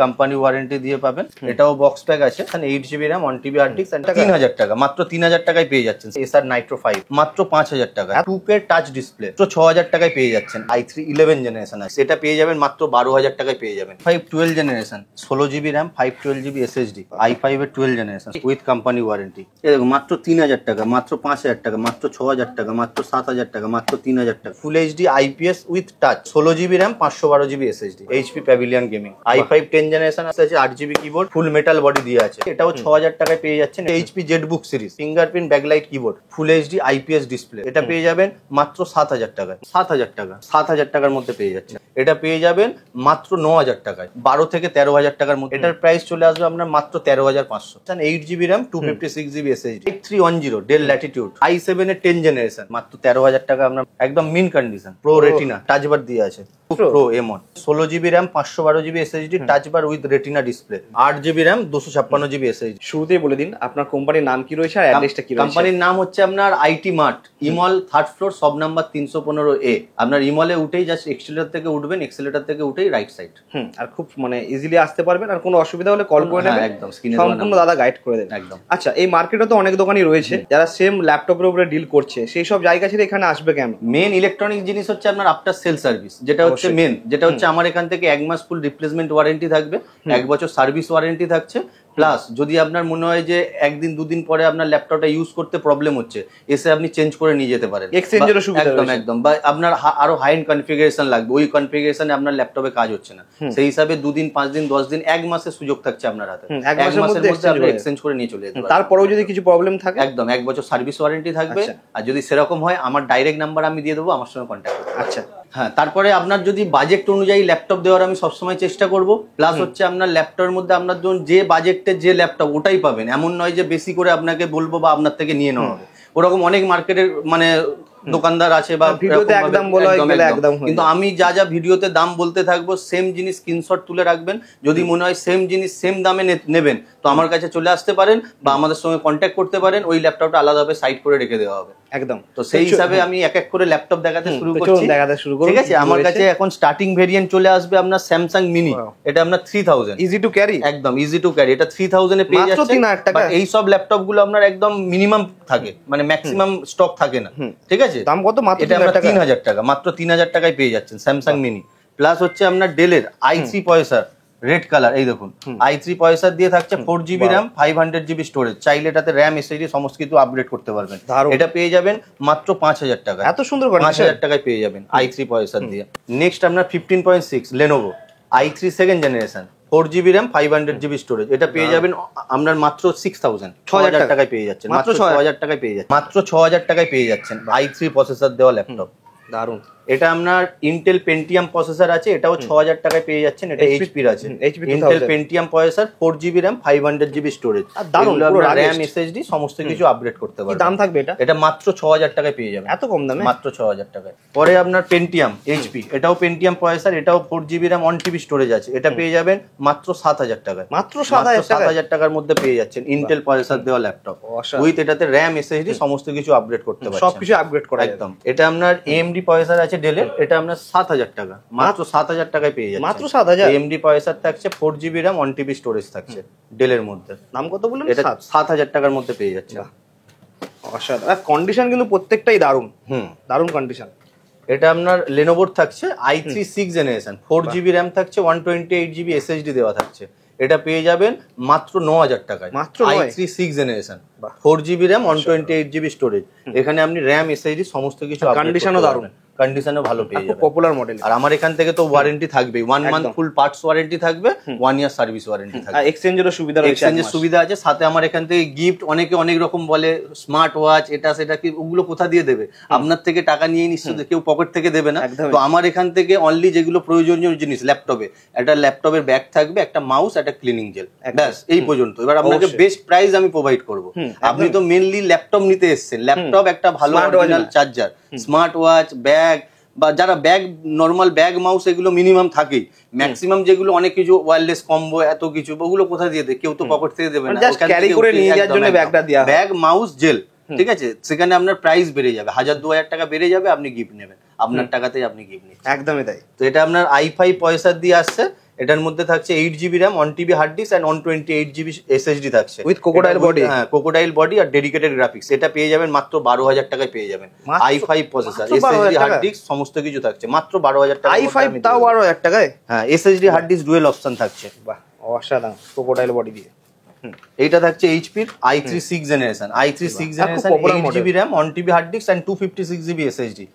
Company warranty দিয়ে পাবেন। এটাও বক্স প্যাক আছে, 8GB RAM 1TB hard disk, 3000 টাকা, মাত্র 3000 টাকায় পেয়ে যাচ্ছেন। এসার নাইট্রো 5 মাত্র 5000 টাকা, 2K টাচ ডিসপ্লে তো 6000 টাকায় পেয়ে যাচ্ছেন। i3 11 জেনারেশন আছে, সেটা পেয়ে যাবেন মাত্র 12000 টাকায় পেয়ে যাবেন। 5 12 generation 16GB RAM 512GB SSD i5 এর 12 জেনারেশন উইথ কোম্পানি ওয়ারেন্টি। দেখো মাত্র 3000 টাকা, মাত্র 5000 টাকা, মাত্র 6000 টাকা, মাত্র 7000 টাকা, মাত্র 3000 টাকা। Full HD IPS with touch 16GB RAM 512GB SSD HP Pavilion gaming. i5 10 generation আছে, 8GB কিবোর্ড, ফুল মেটাল বডি দিয়ে আছে, এটাও 6000 টাকায় পেয়ে যাচ্ছেন। HP Jetbook series fingerprint backlight keyboard, full HD IPS display, এটা পেয়ে যাবেন মাত্র 7000 টাকায়। 7000 টাকা, 7000 টাকার মধ্যে পেয়ে যাচ্ছেন। এটা পেয়ে যাবেন মাত্র 9000 টাকায়, 12 থেকে 13000 টাকার মধ্যে। এটার প্রাইস চলে আসবে আপনার মাত্র 13500। 8GB RAM 256GB SSD 8310 del Latitude i7 এর 10 জেনারেশন মাত্র 13000 টাকা। আপনার একদম mint condition, pro retina touch বার দিয়ে আছে, pro M1 16GB RAM 512GB SSD touch bar with retina display, 8GB RAM 256GB SSD। শুরুতেই বলে দিন আপনার কোম্পানির নাম কি রয়েছে আর অ্যাড্রেসটা কি রয়েছে? কোম্পানির নাম হচ্ছে আপনার আইটি মার্ট, ইমল 3rd ফ্লোর, সব নাম্বার 315A। আপনার ইমলে উঠেই জাস্ট এক্সেলেটর থেকে উঠবেন, এক্সেলেটর থেকে উঠেই রাইট সাইড। আর খুব ইজিলি আসতে পারবেন, আর কোনো অসুবিধা হলে কল করে নেবেন, একদম সম্পূর্ণ দাদা গাইড করে দেবেন একদম। আচ্ছা, এই মার্কেটে তো অনেক দোকানই রয়েছে যারা সেম ল্যাপটপের উপরে ডিল করছে, সেই সব জায়গা ছেড়ে এখানে আসবে কেন? মেন ইলেকট্রনিক জিনিস হচ্ছে আপনার আফটার সেল সার্ভিস, যেটা হচ্ছে মেন, যেটা হচ্ছে আমার এখান থেকে 1 মাস ফুল রিপ্লেসমেন্ট ওয়ারেন্টি থাকবে, 1 বছর সার্ভিস ওয়ারেন্টি থাকছে। প্লাস যদি আপনার মনে হয় যে একদিন দুদিন পরে আপনার ল্যাপটপটা ইউজ করতে প্রবলেম হচ্ছে, এসে আপনি চেঞ্জ করে নিয়ে যেতে পারেন, এক্সচেঞ্জেরও সুবিধা একদম একদম। বা আপনার আরো হাই এন্ড কনফিগারেশন লাগবে, ওই কনফিগারেশনে আপনার ল্যাপটপে কাজ হচ্ছে না, সেই হিসাবে 2 দিন 5 দিন 10 দিন 1 মাসের সুযোগ থাকছে আপনার হাতে, 1 মাসের মধ্যে আপনি এক্সচেঞ্জ করে নিয়ে চলে যেতে পারেন। তারপরেও যদি কিছু প্রবলেম থাকে একদম 1 বছর সার্ভিস ওয়ারেন্টি থাকবে। আর যদি সেরকম হয় আমার ডাইরেক্ট নাম্বার আমি দিয়ে দেবো, আমার সঙ্গে কন্ট্যাক্ট করতে। আচ্ছা হ্যাঁ, তারপরে আপনার যদি বাজেট অনুযায়ী ল্যাপটপ দেওয়ার আমি সবসময় চেষ্টা করব। প্লাস হচ্ছে আপনার ল্যাপটপের মধ্যে আপনার ধরুন যে বাজেটের যে ল্যাপটপ ওটাই পাবেন, এমন নয় যে বেশি করে আপনাকে বলবো বা আপনার থেকে নিয়ে নেওয়া হবে। ওরকম অনেক মার্কেটের দোকানদার আছে বা ভিডিওতে একদম বলা হয় গেলে একদম, কিন্তু আমি যা যা ভিডিওতে দাম বলতে থাকবো সেম জিনিস স্ক্রিনশট তুলে রাখবেন। যদি মনে হয় সেম জিনিস সেম দামে নেবেন তো আমার কাছে চলে আসতে পারেন বা আমাদের সঙ্গে কন্ট্যাক্ট করতে পারেন, ওই ল্যাপটপটা আলাদাভাবে সাইড করে রেখে দেওয়া হবে। একদম। তো সেই হিসাবে আমি এক এক করে ল্যাপটপ দেখাতে শুরু করছি। ঠিক আছে, আমার কাছে এখন স্টার্টিং ভেরিয়েন্ট চলে আসবে আপনার স্যামসাং মিনি, এটা আপনার 3000 ইজি টু ক্যারি, একদম ইজি টু ক্যারি। এটা 3000 এ পেয়ে যাচ্ছেন। বাট এই সব ল্যাপটপ গুলো আপনার একদম মিনিমাম থাকে, মানে ম্যাক্সিমাম স্টক থাকে না। ঠিক আছে, দাম কত? মাত্র 3000 টাকা, মাত্র 3000 টাকায় পেয়ে যাচ্ছেন স্যামসাং মিনি। প্লাস হচ্ছে আপনার ডেলের i3 পয়সার রেড কালার, এই দেখুন i3 পয়সার দিয়ে থাকছে 4GB RAM 500GB স্টোরেজ, চাইলে এটাতে RAM SSD সমস্ত কিছু আপগ্রেড করতে পারবেন। এটা পেয়ে যাবেন মাত্র 5000 টাকা, এত সুন্দর 5000 টাকায় পেয়ে যাবেন i3 পয়সার দিয়ে। নেক্সট আপনার 15.6 Lenovo i3 second generation 4GB RAM 500GB storage, এটা পেয়ে যাবেন আপনার মাত্র 6000 টাকায় পেয়ে যাচ্ছেন, মাত্র 6000 টাকায় পেয়ে যাচ্ছেন, মাত্র 6000 টাকায় পেয়ে যাচ্ছেন i3 প্রসেসর দেওয়া ল্যাপটপ। দারুন। এটা আপনার ইন্টেল পেন্টিয়াম প্রসেসর আছে, এটাও 6000 টাকায় পেয়ে যাচ্ছেন। এটা এইচপি এর আছে, Intel Pentium processor 4GB RAM 500GB storage, RAM SSD সমস্ত কিছু আপগ্রেড করতে পারবেন। দাম থাকবে এটা? এটা মাত্র 6000 টাকায় পেয়ে যাবেন, এত কম দামে, মাত্র 6000 টাকায়। পরে আপনার পেন্টিয়াম এইচপি, এটাও পেন্টিয়াম প্রসেসর, এটাও 4GB RAM 1TB স্টোরেজ আছে, এটা পেয়ে যাবেন মাত্র 7000 টাকায়, মাত্র 7000 টাকার মধ্যে পেয়ে যাচ্ছেন ইন্টেল প্রসেসর দেওয়া ল্যাপটপ উইথ এটাতে RAM SSD সমস্ত কিছু আপগ্রেড করতে পারবেন, সবকিছু আপগ্রেড করা একদম। এটা আপনার AMD প্রসেসর আছে ডেলের, এটা আপনার 7000 টাকা, মাত্র 7000 টাকায় পেয়ে যাচ্ছে, মাত্র 7000। AMD প্রসেসর থাকছে, 4GB RAM 1TB স্টোরেজ থাকছে ডেলের মধ্যে। নাম কত বললেন? এটা 7000 টাকার মধ্যে পেয়ে যাচ্ছে। অসাধারণ কন্ডিশন, কিন্তু প্রত্যেকটাই দারুন, দারুন কন্ডিশন। এটা আপনার লেনোভোর থাকছে i3 6 জেনারেশন 4GB RAM থাকছে, 128GB SSD দেওয়া থাকছে, এটা পেয়ে যাবেন মাত্র 9000 টাকায়, মাত্র i3 6 generation 4GB RAM 128GB storage. এখানে আপনি RAM SSD সমস্ত কিছু, কন্ডিশনও দারুন, কন্ডিশনও ভালো পেয়ে যাবেন, পপুলার মডেল। আর আমার এখান থেকে তো ওয়ারেন্টি থাকবে, 1 মান্থ ফুল পার্টস ওয়ারেন্টি থাকবে, 1 ইয়ার সার্ভিস ওয়ারেন্টি থাকবে, এক্সচেঞ্জেরও সুবিধা রয়েছে, এক্সচেঞ্জের সুবিধা আছে। সাথে আমার এখান থেকে গিফট, অনেকে অনেক রকম বলে স্মার্ট ওয়াচ এটা সেটা, কি ওগুলো কোথা দিয়ে দেবে? আপনার থেকে টাকা নিয়ে নিশ্চয়ই কেউ পকেট থেকে দেবে না। তো আমার এখান থেকে অনলি যেগুলো প্রয়োজনীয় জিনিস, ল্যাপটপে একটা ল্যাপটপের ব্যাগ থাকবে, একটা মাউস, একটা ক্লিনিং জেল, ব্যাস এই পর্যন্ত। এবার আপনাকে বেস্ট প্রাইস আমি প্রোভাইড করব। আপনি তো মেনলি ল্যাপটপ নিতে এসেছেন, ল্যাপটপ, একটা ভালো original charger, smart watch, bag, বা যারা ব্যাগ নরমাল ব্যাগ মাউস এগুলো মিনিমাম থাকেই, ম্যাক্সিমাম যেগুলো অনেক কিছু ওয়্যারলেস কম্বো এত কিছু, ওগুলো কোথায় দিয়ে দেয়? কেউ তো পকেট থেকে দেবে না, জাস্ট ক্যারি করে নিয়ে যাওয়ার জন্য ব্যাগটা দেয়া, ব্যাগ মাউস জেল, ঠিক আছে? সেখানে আপনার প্রাইস বেড়ে যাবে, 1000-2000 টাকা বেড়ে যাবে, আপনি গিফট নেবেন, আপনার টাকাতেই আপনি গিফট নিচ্ছেন, একদমই তাই। তো এটা আপনার i5 পয়সা দিয়ে আসছে, এটার মধ্যে থাকছে 8 GB RAM, 1 TB hard disk and 128 GB SSD থাকছে উইথ ক্রোকোডাইল বডি। হ্যাঁ, ক্রোকোডাইল বডি আর ডেডিকেটেড গ্রাফিক্স। এটা পেয়ে যাবেন মাত্র 12,000 টাকায় পেয়ে যাবেন। i5 processor, SSD hard disk সমস্ত কিছু থাকছে মাত্র 12,000 টাকা। i5 তাও 12,000 টাকায়? হ্যাঁ, SSD hard disk dual option থাকছে। বাহ, অসাধারণ, ক্রোকোডাইল বডি দিয়ে। এইটা থাকছে এইচপির i3 6 generation, i3 6 generation, 8 GB RAM, 1 TB hard disk and 256 GB SSD.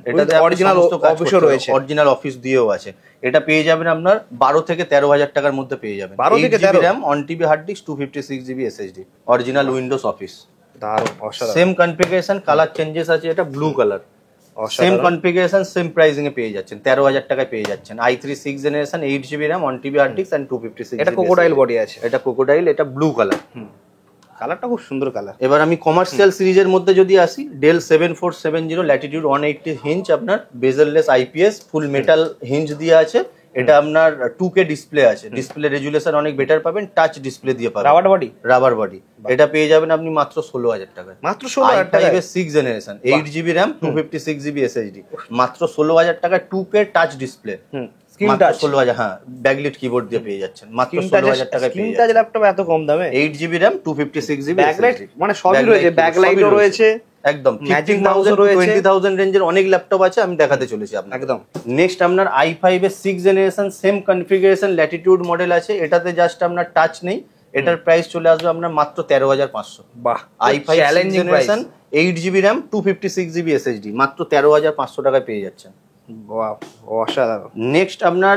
এটাতে অরিজিনাল অফিসও রয়েছে, অরিজিনাল অফিস দিয়েও আছে। এটা পেয়ে যাবেন আপনার 12 থেকে 13,000 টাকার মধ্যে পেয়ে যাবেন। 12 থেকে 13 RAM, 1 TB hard disk, 256 GB SSD, original Windows Office. দারুণ, অসাধারণ। সেম কনফিগারেশন, কালার চেঞ্জেস আছে, এটা blue colour. Same configuration, same pricing এ পেয়ে যাচ্ছেন, 13,000 টাকায় পেয়ে যাচ্ছেন। i3 6 generation, 8 GB RAM, 1 TB hard disk and 256 এটা ক্রোকোডাইল বডি আছে। এটা ক্রোকোডাইল, এটা ব্লু কালার। কালারটা খুব সুন্দর কালার। এবার আমি কমার্শিয়াল সিরিজের মধ্যে যদি আসি, ডেল 7470 ল্যাটিটিউড 180 হিঞ্চ, আপনার বেজেললেস আইপিএস ফুল মেটাল হিঞ্চ দিয়ে আছে। এটা আপনার 2K ডিসপ্লে আছে, ডিসপ্লে রেজুলেশন অনেক বেটার পাবেন, টাচ ডিসপ্লে দিয়ে পাবেন। Rubber body, rubber body. এটা পেয়ে যাবেন আপনি মাত্র 16,000 টাকায়। মাত্র 16,000 টাকায়। 6 generation, 8 GB RAM, 256 GB SSD, মাত্র 16,000 টাকায়। 2K touch display, screen touch 16,000। হ্যাঁ, ব্যাকলিট কিবোর্ড দিয়ে পেয়ে যাচ্ছেন মাত্র 16,000 টাকায়। স্ক্রিন টাচ ল্যাপটপ এত কম দামে? 8 GB র্যাম, 256 GB ব্যাকলাইট, মানে সবই রয়েছে, ব্যাকলাইটও রয়েছে একদম। ম্যাজিক মাউসও রয়েছে। 20,000 রেঞ্জের অনেক ল্যাপটপ আছে, আমি দেখাতে চলেছি আপনাকে একদম। নেক্সট আপনার i5 এর 6 generation, same configuration, Latitude model আছে। এটাতে জাস্ট আপনার টাচ নেই। এটার প্রাইস চলে আসবে আপনার মাত্র 13,500। বাহ, i5 generation, 8 GB RAM, 256 GB SSD, মাত্র 13,500 টাকায় পেয়ে যাচ্ছেন। বাহ, অসাধারণ। নেক্সট আপনার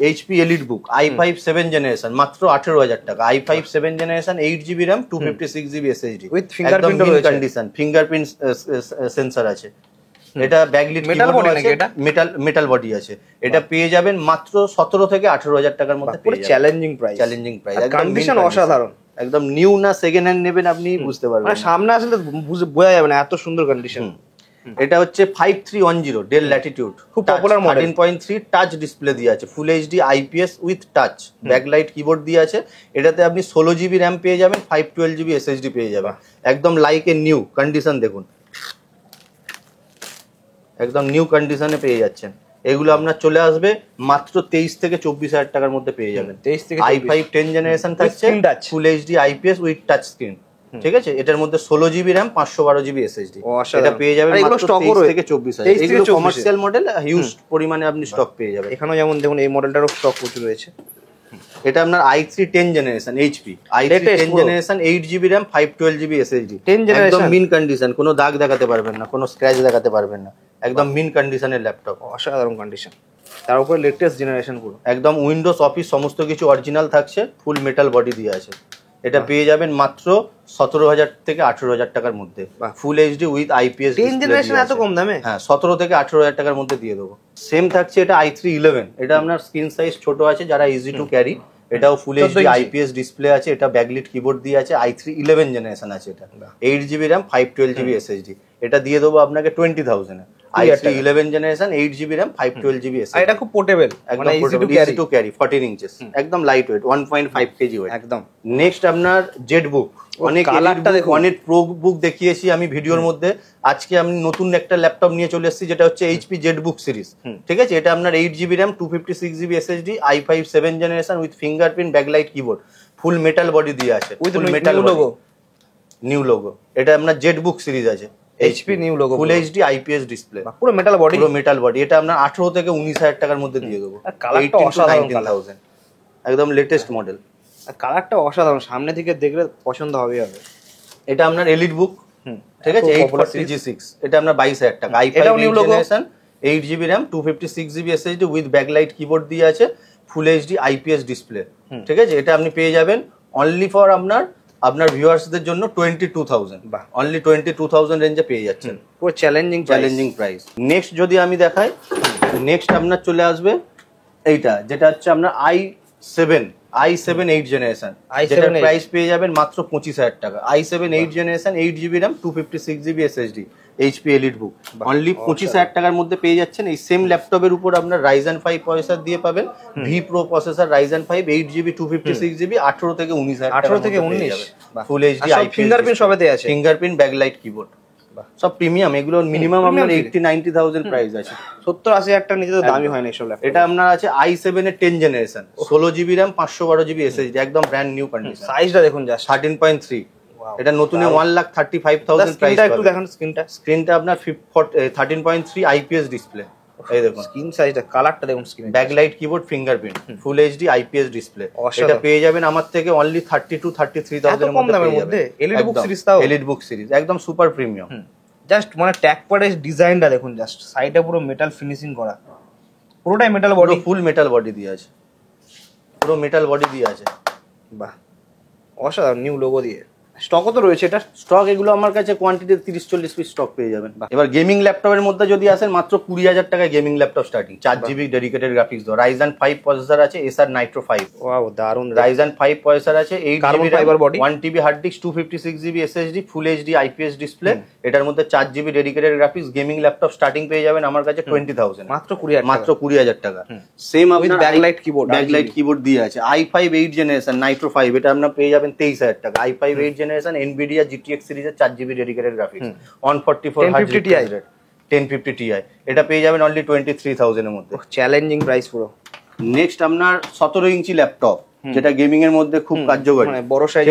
এইচপি এলিট বুক, i5 7 জেনারেশন, মাত্র 18,000 টাকা। i5 7 generation, 8 GB RAM, 256 GB SSD, with fingerprint condition, fingerprint sensor আছে। এটা ব্যাকলিট মেটাল বডি নাকি? এটা মেটাল বডি আছে। এটা পেয়ে যাবেন মাত্র 17 থেকে 18,000 টাকার মধ্যে। পুরো চ্যালেঞ্জিং প্রাইস, কন্ডিশন অসাধারণ। একদম নিউ না সেকেন্ড হ্যান্ড নেবেন আপনি বুঝতে পারবেন, মানে সামনে আসলে বোঝা যাবে না এত সুন্দর কন্ডিশন। এটা হচ্ছে 5310 ডেল ল্যাটিটিউড, খুব পপুলার মডেল, 13.3 টাচ ডিসপ্লে দিয়ে আছে, ফুল HD IPS with touch, backlight keyboard দিয়ে আছে। এটাতে আপনি 16 GB র্যাম পেয়ে যাবেন, 512 GB এসএসডি পেয়ে যাবেন, একদম লাইক এ নিউ কন্ডিশন। দেখুন একদম নিউ কন্ডিশনে পেয়ে যাচ্ছেন। এগুলো আপনার চলে আসবে মাত্র 23 থেকে 24,000 টাকার মধ্যে পেয়ে যাবেন। i5 10 জেনারেশন থাকছে, ফুল HD IPS with touch screen, ঠিক আছে। এটার মধ্যে 16 GB র্যাম, 512 GB এসএসডি। এটা পেয়ে যাবেন মাত্র 23 থেকে 24,000। এগুলো কমার্শিয়াল মডেল, হিউজ পরিমাণে আপনি স্টক পেয়ে যাবেন। এখানেও যেমন দেখুন এই মডেলটারও স্টক প্রচুর রয়েছে। এটা আপনার i3 10 generation, HP i3 10 generation, 8 GB RAM, 512 GB SSD, 10 generation, একদম মিন কন্ডিশন, কোনো দাগ দেখাতে পারবেন না, কোনো স্ক্র্যাচ দেখাতে পারবেন না, একদম মিন কন্ডিশনের ল্যাপটপ, অসাধারণ কন্ডিশন। তার উপরে লেটেস্ট জেনারেশন পুরো, একদম উইন্ডোজ অফিস সমস্ত কিছু অরিজিনাল থাকছে, ফুল মেটাল বডি দিয়ে আছে। এটা পেয়ে যাবেন মাত্র 17,000 থেকে 18,000 টাকার মধ্যে, full HD with IPS. 10 generation এত কম দামে? হ্যাঁ, 17 থেকে 18,000 টাকার মধ্যে দিয়ে দেবো। সেম থাকছে এটা i3 11, এটা আপনার স্ক্রিন সাইজ ছোট আছে, যারা ইজি টু ক্যারি। এটাও ফুল এইচডি আইপিএস ডিসপ্লে আছে, এটা ব্যাকলিট কিবোর্ড দিয়ে আছে, i3 11 জেনারেশন আছে। এটা 8 GB র্যাম, 512 GB এসএসডি। এটা দিয়ে দেবো আপনাকে 20,000 এ। i3 11 generation, 8 GB RAM, 512 GB SSD. এটা খুব পোর্টেবল, মানে ইজি টু ক্যারি, 14 ইঞ্চেস, একদম লাইট ওয়েট, 1.5 kg ওয়েট একদম। নেক্সট আপনার জেট বুক, অনেক অনেক প্রো বুক দেখিয়েছি আমি ভিডিওর মধ্যে। আজকে আমি নতুন একটা ল্যাপটপ নিয়ে চলে এসেছি, যেটা হচ্ছে এইচপি জেট বুক সিরিজ, ঠিক আছে। এটা আপনার 8 GB RAM, 256 GB SSD, i5 7 generation with fingerprint, backlight keyboard, full metal body দিয়ে আছে, with metal logo, new logo. এটা আপনার জেট বুক সিরিজ আছে, এইচপি নিউ লোগো, ফুল এইচডি আইপিএস ডিসপ্লে, পুরো মেটাল বডি, পুরো মেটাল বডি। এটা আপনার 18 থেকে 19,000 টাকার মধ্যে দিয়ে দেবো। কালারটা অসাধারণ, 19,000, একদম লেটেস্ট মডেল। কালারটা অসাধারণ, সামনে থেকে দেখলে পছন্দ হবে। এটা আপনার এলিট বুক, ঠিক আছে, 840G6। এটা আপনার 22,000 টাকা। i5 generation, 8 GB RAM, 256 GB SSD with backlight keyboard দিয়ে আছে, ফুল এইচডি আইপিএস ডিসপ্লে, ঠিক আছে। এটা আপনি পেয়ে যাবেন অনলি ফর আপনার ভিউয়ার্সদের জন্য 22,000, অনলি 22,000 রেঞ্জে পেয়ে যাচ্ছেন, পুরো চ্যালেঞ্জিং প্রাইস। নেক্সট যদি আমি দেখাই, নেক্সট আপনার চলে আসবে এইটা, যেটা হচ্ছে আপনার i7 8 জেনারেশন, যেটার প্রাইস পেয়ে যাবেন মাত্র 25,000 টাকা। i7 8 generation, 8 GB RAM, 256 GB SSD, HP EliteBook, only 25,000 টাকার মধ্যে পেয়ে যাচ্ছেন। এই সেম ল্যাপটপের উপর আপনার Ryzen 5 প্রসেসর দিয়ে পাবেন, V pro processor, Ryzen 5, 8 GB 256 GB, 18 থেকে 19,000 টাকা, 18 থেকে 19, ফুল এইচডি আইপিএস, ফিঙ্গারপ্রিন্ট সবেতে আছে, ফিঙ্গারপ্রিন্ট, ব্যাকলাইট কিবোর্ড, সব প্রিমিয়াম, এগুলো মিনিমাম আপনার 80-90,000 প্রাইস আছে। 70-80 নিচে তো দামই হয় না এইসব ল্যাপটপ। এটা আপনার আছে i7 এর 10 generation, 16 GB RAM, 512 GB SSD, একদম ব্র্যান্ড নিউ কন্ডিশন। সাইজটা দেখুন জাস্ট 13.3। এটা নতুনে 1,35,000 প্রাইস। স্ক্রিনটা একটু দেখেন, স্ক্রিনটা আপনার 13.3 আইপিএস ডিসপ্লে। এই দেখুন স্ক্রিন সাইজটা, কালারটা দেখুন, স্ক্রিন ব্যাকলাইট কিবোর্ড, ফিঙ্গারপ্রিন্ট, ফুল এইচডি আইপিএস ডিসপ্লে। এটা পেয়ে যাবেন আমার থেকে অনলি 32-33,000 এর মধ্যে। এলইডি বুক সিরিজ, তাও এলইডি বুক সিরিজ, একদম সুপার প্রিমিয়াম। জাস্ট মানে ট্যাগ প্যাডের ডিজাইনটা দেখুন, জাস্ট সাইডে পুরো মেটাল ফিনিশিং করা, পুরোটাই মেটাল বডি, ফুল মেটাল বডি দিয়ে আছে, পুরো মেটাল বডি দিয়ে আছে। বাহ, অসাধারণ, নিউ লোগো দিয়ে। স্টকও তো রয়েছে এটা? স্টক এগুলো আমার কাছে কোয়ান্টিটি 30-40 পিস স্টক পেয়ে যাবেন। এবার গেমিং ল্যাপটপের মধ্যে যদি আসেন, মাত্র 20,000 টাকায় gaming laptop starting, 4 GB dedicated graphics দাও, Ryzen 5 প্রসেসর আছে, Acer Nitro 5। ওয়াও, দারুন। Ryzen 5 প্রসেসর আছে, 8 carbon fibre body, 1 TB hard disk, 256 GB SSD, full HD IPS display. এটার মধ্যে 4 GB dedicated graphics, gaming laptop starting পেয়ে যাবেন আমার কাছে 20,000, মাত্র 20,000 টাকা। সেম আপনার ব্যাকলাইট কিবোর্ড, কিবোর্ড দিয়ে আছে। i5 8 জেনারেশন Nitro 5, এটা আপনার পেয়ে যাবেন 23,000 টাকা। i5 8 জেনারেশন Nvidia GTX সিরিজের 4 GB dedicated graphics, 144 hertz 1050 Ti, এটা পেয়ে যাবেন অনলি 23,000 এর মধ্যে। চ্যালেঞ্জিং প্রাইস পুরো। নেক্সট আপনার 17 ইঞ্চি ল্যাপটপ, যেটা গেমিং এর মধ্যে খুব কার্যকরী, মানে বড় সাইজ,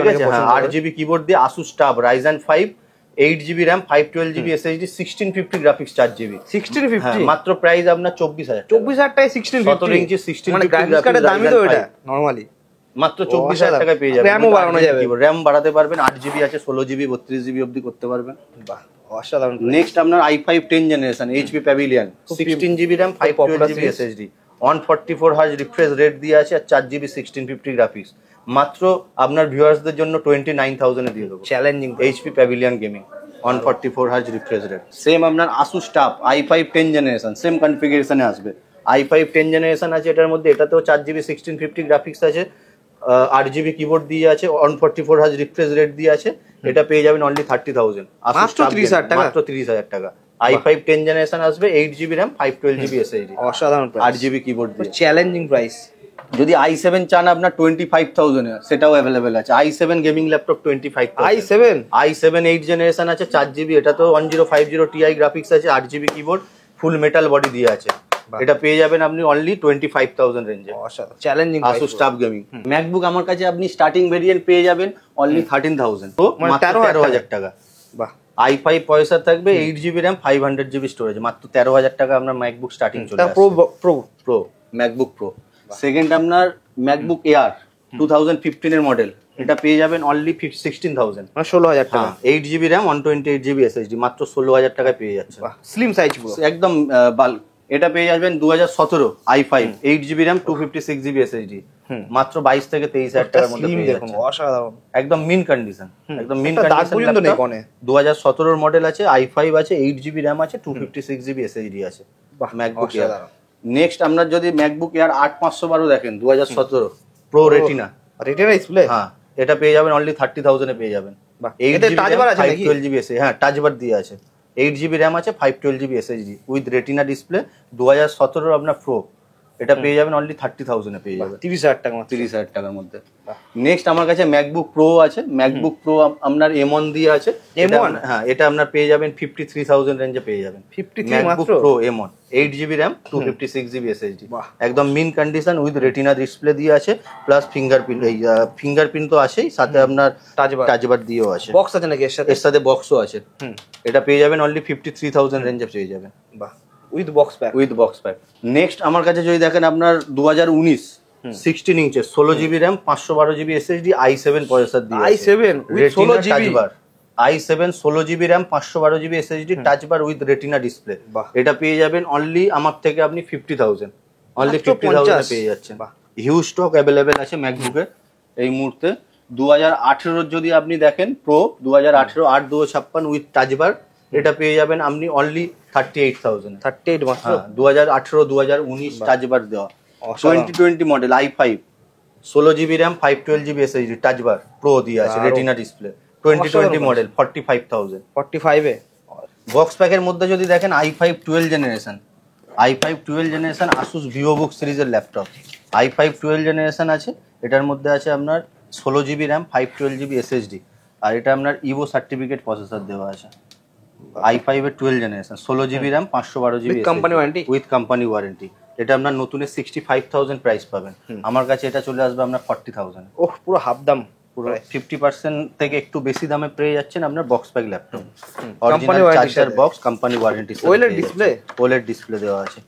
8 জিবি কিবোর্ড দিয়ে Asus TUF, Ryzen 5, 8 GB RAM, 512 GB SSD, 1650 graphics, 4 GB. 1650 মাত্র প্রাইস আপনার 24,000। 24,000 টাকায় 17 ইঞ্চি 1650 মানে গ্রাফিক্স কার্ডের দামই তো এটা নরমালি। মাত্র 24,000 টাকায় পেয়ে যাবেন। র‍্যামও বাড়ানো যাবে, র‍্যাম বাড়াতে পারবেন, 8 জিবি আছে, 16 জিবি, 32 জিবি অবধি করতে পারবেন। বাহ, অসাধারণ। নেক্সট আপনার i5 10 generation HP pavilion, 16 GB RAM, 512 GB SSD, 144 hertz refresh rate দিয়ে আছে, আর 4 জিবি 1650 গ্রাফিক্স। মাত্র আপনার ভিউয়ার্সদের জন্য 29,000 এ দিয়ে দেবো। Challenging HP Pavilion gaming, 144 hertz refresh rate. Same আপনার Asus TUF i5 10 generation, same কনফিগারেশনে আসবে। i5 10 জেনারেশন আছে এটার মধ্যে, এটাতেও 4 জিবি 1650 গ্রাফিক্স আছে, 8 জিবি কিবোর্ড দিয়ে আছে, 144 হার্জ রিফ্রেশ রেট দিয়ে আছে। এটা পেয়ে যাবেন অনলি 30,000, মাত্র 30,000 টাকা। মাত্র 30,000 টাকা। i5 10 জেনারেশন আসবে, 8 জিবি র্যাম, 512 জিবি এসএসডি, অসাধারণ প্রাইস, 8 জিবি কিবোর্ড দিয়ে। Challenging price. যদি i7 চান আপনার 25,000 এ, সেটাও অ্যাভেলেবেল আছে। i7 gaming laptop 25,000। i7 8 generation আছে, 4 জিবি, এটা তো 1050 Ti গ্রাফিক্স আছে, 8 জিবি কিবোর্ড, ফুল মেটাল বডি দিয়ে আছে। এটা পেয়ে যাবেন আপনি অনলি 25,000 রেঞ্জে। অসাধারণ, challenging. Asus TUF gaming MacBook আমার কাছে আপনি স্টার্টিং ভেরিয়েন্ট পেয়ে যাবেন অনলি 13,000, তো মাত্র 13,000 টাকা। বাহ, i5 প্রসেসর থাকবে, 8 জিবি র্যাম, 500 জিবি স্টোরেজ, মাত্র 13,000 টাকা আপনার ম্যাকবুক স্টার্টিং চলে আসছে। Pro MacBook pro. সেকেন্ড আপনার ম্যাকবুক এয়ার 2015 এর মডেল, এটা পেয়ে যাবেন অনলি 16,000, মানে 16,000 টাকা। 8 জিবি র্যাম, 128 জিবি এসএসডি, মাত্র 16,000 টাকায় পেয়ে যাচ্ছে। স্লিম সাইজ পুরো, একদম বাল্ক। এটা পেয়ে যাবেন 2017 i5 8 GB RAM, 256 GB SSD, মাত্র 22-23,000 টাকার মধ্যে পেয়ে যাচ্ছেন। অসাধারণ, একদম মিন কন্ডিশন, একদম মিন কন্ডিশন। 2017 এর মডেল আছে, i5 আছে, 8 জিবি র্যাম আছে, 256 জিবি এসএসডি আছে। MacBook air. নেক্সট আপনার যদি ম্যাকবুক এয়ার 8512 দেখেন, 2017 প্রো রেটিনা ডিসপ্লে, হ্যাঁ, এটা পেয়ে যাবেন অনলি 30,000 এ পেয়ে যাবেন। 8 জিবি টাচ বার আছে, 512 জিবি এসএসডি, হ্যাঁ টাচ বার দিয়ে আছে, 8 জিবি র্যাম আছে, 512 GB SSD with retina display. 2017 আপনার প্রো, এটা পেয়ে যাবেন অনলি 30,000 এ পেয়ে যাবেন, 30,000 টাকা, 30,000 টাকার মধ্যে। নেক্সট আমার কাছে ম্যাকবুক প্রো আছে, ম্যাকবুক প্রো আপনার M1 দিয়ে আছে। হ্যাঁ, এটা আপনার পেয়ে যাবেন 53,000 রেঞ্জে পেয়ে যাবেন। 53 MacBook Pro M1, 8 GB RAM, 256 GB SSD, একদম mint condition with retina display দিয়ে আছে, প্লাস ফিঙ্গারপ্রিন্ট তো আছেই, সাথে আপনার টাচ বার দিয়েও আছে। বক্স আছে নাকি এর সাথে? এর সাথে বক্সও আছে। এটা পেয়ে যাবেন অনলি 53,000 রেঞ্জে পেয়ে যাবেন। বাহ, উইথ বক্স প্যাক। নেক্সট আমার কাছে যদি দেখেন আপনার 2019 16 ইঞ্চের 16 GB RAM, 512 GB SSD, i7 processor দিয়ে i7 with 16 GB, i7 16 GB RAM, 512 GB SSD, touch bar with retina display. এটা পেয়ে যাবেন অনলি আমার থেকে আপনি 50,000, অনলি 50,000 এ পেয়ে যাচ্ছেন। হিউজ স্টক অ্যাভেলেবেল আছে ম্যাকবুকের এই মুহূর্তে। 2018 যদি আপনি দেখেন প্রো, 2018 8/256 উইথ টাচ বার, এটা পেয়ে যাবেন আপনি অনলি 38,000। 38 মাত্র। 2018 2019 টাচ বার দেওয়া। 2020 model i5 16 GB RAM, 512 GB SSD, touch বার প্রো দিয়ে আছে, রেটিনা ডিসপ্লে। 2020 মডেল 45,000। 45 এ। বক্স প্যাকের মধ্যে যদি দেখেন i5 12 generation, i5 12 generation Asus VivoBook সিরিজের ল্যাপটপ, i5 12 জেনারেশন আছে। এটার মধ্যে আছে আপনার 16 জিবি র্যাম, 512 জিবি এসএসডি, আর এটা আপনার ইভো সার্টিফিকেট প্রসেসর দেওয়া আছে। i5 এর 12 generation, 16 GB RAM, 512 GB company warranty? With company warranty. এটা আপনার নতুনের 65,000 প্রাইস পাবেন, আমার কাছে এটা চলে আসবে আপনার 40,000। ওহ, পুরো হাফ দাম, পুরো 50% থেকে একটু বেশি দামে পেয়ে যাচ্ছেন আপনার box pack laptop. Company original warranty charger সাথে। Box, company warranty, OLED display? OLED display দেওয়া আছে,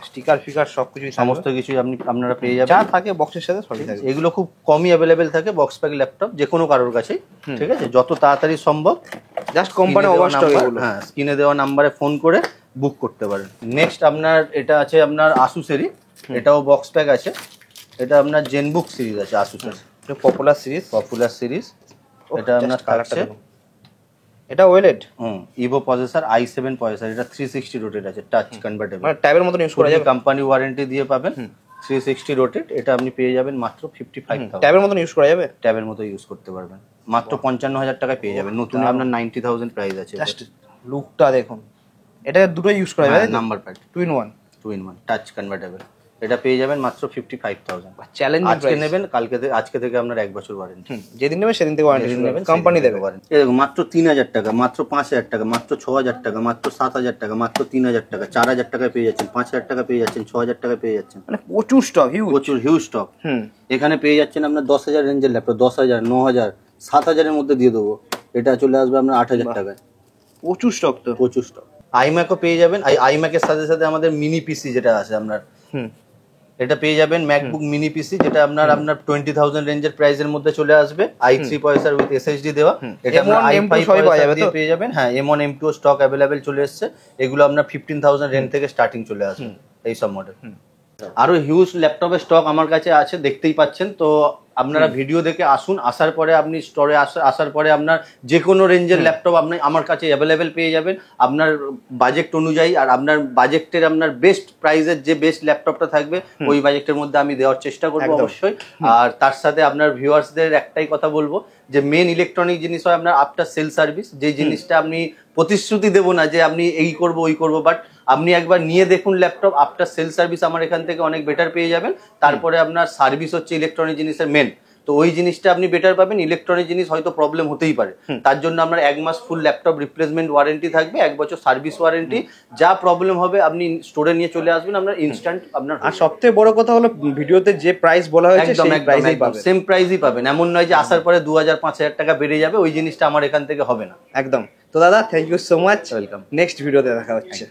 স্টিকার ফিকার সবকিছু, সমস্ত কিছুই আপনারা পেয়ে যাবেন। যা থাকে বক্সের সাথে সবই থাকে। এগুলো খুব কমই অ্যাভেলেবেল থাকে বক্স প্যাক ল্যাপটপ যে কোনো কারোর কাছেই, ঠিক আছে? যত তাড়াতাড়ি সম্ভব জাস্ট কোম্পানি ওভার স্টক এগুলো। হ্যাঁ, স্ক্রিনে দেওয়া নাম্বারে ফোন করে বুক করতে পারেন। নেক্সট আপনার এটা আছে আপনার আসুসেরই, এটাও বক্স প্যাক আছে। এটা আপনার জেনবুক সিরিজ আছে আসুসের, পপুলার সিরিজ। এটা আপনার কালারটা, এটা ওয়েলেড, ইভো প্রসেসর, i7 প্রসেসর, এটা 360 রোটেট আছে, টাচ কনভার্টেবল, মানে ট্যাবের মতন ইউজ করা যাবে, কোম্পানি ওয়ারেন্টি দিয়ে পাবেন। 360 রোটেট, এটা আপনি পেয়ে যাবেন মাত্র 55,000। ট্যাবের মতন ইউজ করা যাবে, ট্যাবের মতো ইউজ করতে পারবেন, মাত্র 55,000 টাকায় পেয়ে যাবেন। নতুন আপনার 90,000 প্রাইস আছে। জাস্ট লুকটা দেখুন, এটা দুটো ইউজ করা যাবে, number pad 2 in 1, touch convertible, এটা পেয়ে যাবেন মাত্র 55,000। চ্যালেঞ্জিং আজকে নেবেন, আজকে থেকে আপনার 1 বছর ওয়ারেন্টি, যেদিন নেবেন সেদিন থেকে ওয়ারেন্টি নেবেন, কোম্পানি দেবে। মাত্র 3,000 টাকা, মাত্র 5,000 টাকা, মাত্র 6,000 টাকা, মাত্র 7,000 টাকা, মাত্র 3,000 টাকা, 4,000 টাকায় পেয়ে যাচ্ছেন, 5,000 টাকা পেয়ে যাচ্ছেন, 6,000 টাকায় পেয়ে যাচ্ছেন, মানে প্রচুর স্টক, প্রচুর হিউজ স্টক। এখানে পেয়ে যাচ্ছেন আপনার 10,000 রেঞ্জের ল্যাপটপ, 10,000, 9,000, 7,000 এর মধ্যে দিয়ে দেবো। এটা চলে আসবে আপনার 8,000 টাকায়। প্রচুর স্টক তো, প্রচুর স্টক। আইম্যাকও পেয়ে যাবেন, আইম্যাকের সাথে সাথে আমাদের মিনি পিসি যেটা আছে আপনার, এটা পেয়ে যাবেন ম্যাকবুক মিনি পিসি, যেটা আপনার 20,000 রেঞ্জের প্রাইসের মধ্যে চলে আসবে, i3 প্রসেসর উইথ SSD দেওয়া। এটা আপনার i5 প্রসেসর পেয়ে যাবেন। হ্যাঁ, M1 M2 স্টক অ্যাভেলেবেল চলে এসেছে। এগুলো আপনার 15,000 রেঞ্জ থেকে স্টার্টিং চলে আসবে এই সব মডেল। আরো হিউজ ল্যাপটপের স্টক আমার কাছে আছে, দেখতেই পাচ্ছেন। তো আপনারা ভিডিও দেখে আসুন, আসার পরে আপনি স্টোরে আসার পরে আপনার যে কোনো রেঞ্জের ল্যাপটপ আপনি আমার কাছে অ্যাভেলেবেল পেয়ে যাবেন আপনার বাজেট অনুযায়ী। আর আপনার বাজেটের আপনার বেস্ট প্রাইসের যে বেস্ট ল্যাপটপটা থাকবে ওই বাজেটের মধ্যে আমি দেওয়ার চেষ্টা করবো অবশ্যই। আর তার সাথে আপনার ভিউয়ার্সদের একটাই কথা বলবো যে মেন ইলেকট্রনিক জিনিস হয় আপনার আফটার সেল সার্ভিস, যে জিনিসটা আপনি প্রতিশ্রুতি দেবো না যে আপনি এই করবো ওই করবো, বাট আপনি একবার নিয়ে দেখুন ল্যাপটপ, আফটার সেল সার্ভিস আমার এখান থেকে অনেক বেটার পেয়ে যাবেন। তারপরে আপনার সার্ভিস হচ্ছে ইলেকট্রনিক জিনিসের মেন, তো ওই জিনিসটা আপনি বেটার পাবেন। ইলেকট্রনিক জিনিস হয়তো প্রবলেম হতেই পারে, তার জন্য আপনার 1 মাস ফুল ল্যাপটপ রিপ্লেসমেন্ট ওয়ারেন্টি থাকবে, 1 বছর সার্ভিস ওয়ারেন্টি। যা প্রবলেম হবে আপনি স্টোরে নিয়ে চলে আসবেন, আপনার ইনস্ট্যান্ট আপনার। আর সবথেকে বড় কথা হলো ভিডিওতে যে প্রাইস বলা হয়েছে সেই প্রাইসেই পাবেন, সেম প্রাইসই পাবেন। এমন নয় যে আসার পরে 2,000 5,000 টাকা বেড়ে যাবে, ওই জিনিসটা আমার এখান থেকে হবে না। একদম। তো দাদা, thank you so much, welcome. Next ভিডিওতে দেখা হচ্ছে।